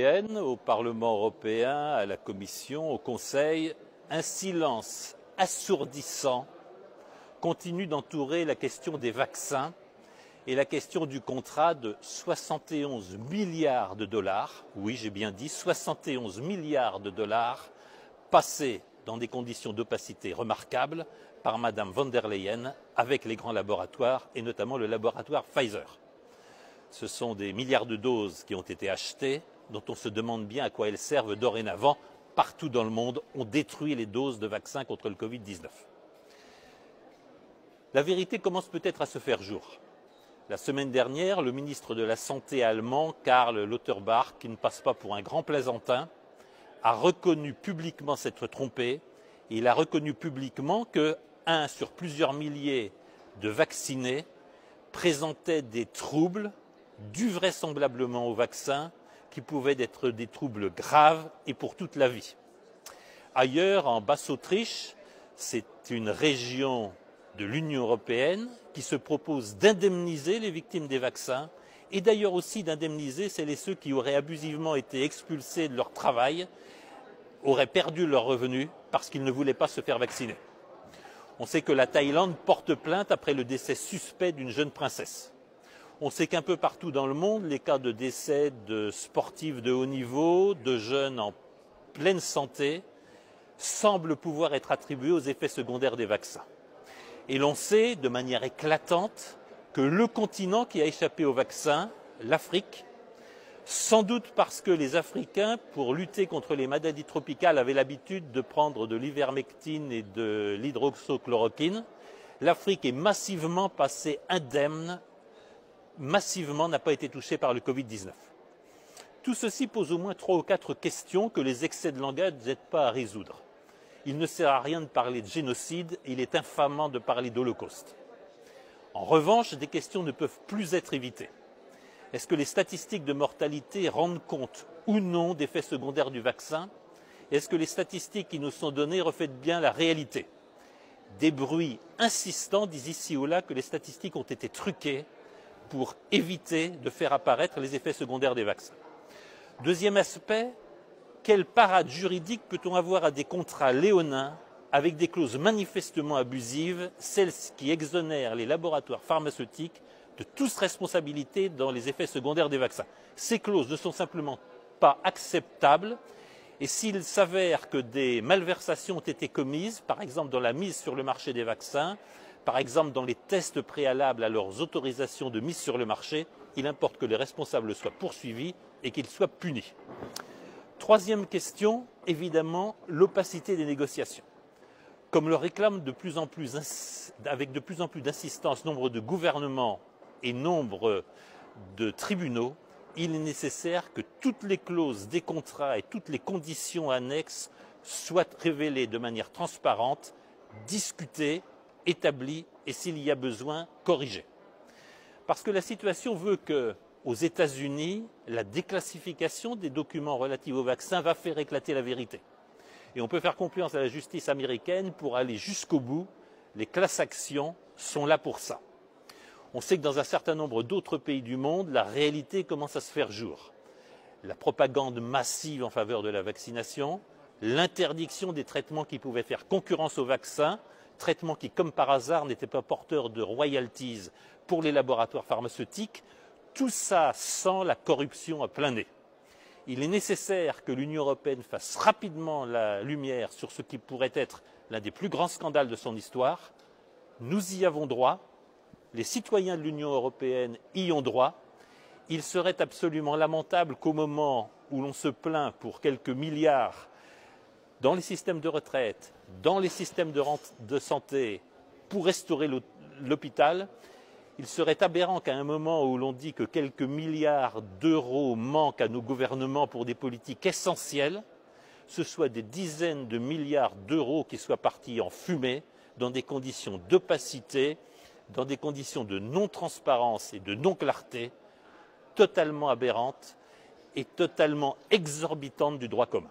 Au Parlement européen, à la Commission, au Conseil, un silence assourdissant continue d'entourer la question des vaccins et la question du contrat de 71 milliards de dollars, oui j'ai bien dit 71 milliards de dollars, passés dans des conditions d'opacité remarquables par Madame von der Leyen avec les grands laboratoires et notamment le laboratoire Pfizer. Ce sont des milliards de doses qui ont été achetées, dont on se demande bien à quoi elles servent dorénavant. Partout dans le monde, on détruit les doses de vaccins contre le Covid-19. La vérité commence peut-être à se faire jour. La semaine dernière, le ministre de la Santé allemand, Karl Lauterbach, qui ne passe pas pour un grand plaisantin, a reconnu publiquement s'être trompé. Et il a reconnu publiquement que 1 sur plusieurs milliers de vaccinés présentait des troubles dus vraisemblablement au vaccin, qui pouvaient être des troubles graves et pour toute la vie. Ailleurs, en Basse-Autriche, c'est une région de l'Union européenne qui se propose d'indemniser les victimes des vaccins et d'ailleurs aussi d'indemniser celles et ceux qui auraient abusivement été expulsés de leur travail, auraient perdu leurs revenus parce qu'ils ne voulaient pas se faire vacciner. On sait que la Thaïlande porte plainte après le décès suspect d'une jeune princesse. On sait qu'un peu partout dans le monde, les cas de décès de sportifs de haut niveau, de jeunes en pleine santé, semblent pouvoir être attribués aux effets secondaires des vaccins. Et l'on sait de manière éclatante que le continent qui a échappé au vaccin, l'Afrique, sans doute parce que les Africains, pour lutter contre les maladies tropicales, avaient l'habitude de prendre de l'ivermectine et de l'hydroxychloroquine, l'Afrique est massivement passée indemne, massivement n'a pas été touchée par le Covid-19. Tout ceci pose au moins 3 ou 4 questions que les excès de langage n'aident pas à résoudre. Il ne sert à rien de parler de génocide, il est infamant de parler d'Holocauste. En revanche, des questions ne peuvent plus être évitées. Est-ce que les statistiques de mortalité rendent compte ou non d'effets secondaires du vaccin? Est-ce que les statistiques qui nous sont données reflètent bien la réalité? Des bruits insistants disent ici ou là que les statistiques ont été truquées pour éviter de faire apparaître les effets secondaires des vaccins. Deuxième aspect, quelle parade juridique peut-on avoir à des contrats léonins avec des clauses manifestement abusives, celles qui exonèrent les laboratoires pharmaceutiques de toute responsabilité dans les effets secondaires des vaccins? Ces clauses ne sont simplement pas acceptables et s'il s'avère que des malversations ont été commises, par exemple dans la mise sur le marché des vaccins, par exemple dans les tests préalables à leurs autorisations de mise sur le marché, il importe que les responsables soient poursuivis et qu'ils soient punis. Troisième question, évidemment, l'opacité des négociations. Comme le réclament avec de plus en plus d'insistance nombre de gouvernements et nombre de tribunaux, il est nécessaire que toutes les clauses des contrats et toutes les conditions annexes soient révélées de manière transparente, discutées, établies et, s'il y a besoin, corrigées. Parce que la situation veut qu'aux États-Unis, la déclassification des documents relatifs au vaccin va faire éclater la vérité. Et on peut faire confiance à la justice américaine pour aller jusqu'au bout. Les class actions sont là pour ça. On sait que dans un certain nombre d'autres pays du monde, la réalité commence à se faire jour. La propagande massive en faveur de la vaccination, l'interdiction des traitements qui pouvaient faire concurrence aux vaccins, traitements qui, comme par hasard, n'étaient pas porteurs de royalties pour les laboratoires pharmaceutiques, tout ça sent la corruption à plein nez. Il est nécessaire que l'Union européenne fasse rapidement la lumière sur ce qui pourrait être l'un des plus grands scandales de son histoire. Nous y avons droit, les citoyens de l'Union européenne y ont droit. Il serait absolument lamentable qu'au moment où l'on se plaint pour quelques milliards dans les systèmes de retraite, dans les systèmes de santé, pour restaurer l'hôpital, il serait aberrant qu'à un moment où l'on dit que quelques milliards d'euros manquent à nos gouvernements pour des politiques essentielles, ce soit des dizaines de milliards d'euros qui soient partis en fumée dans des conditions d'opacité, dans des conditions de non-transparence et de non-clarté totalement aberrantes et totalement exorbitantes du droit commun.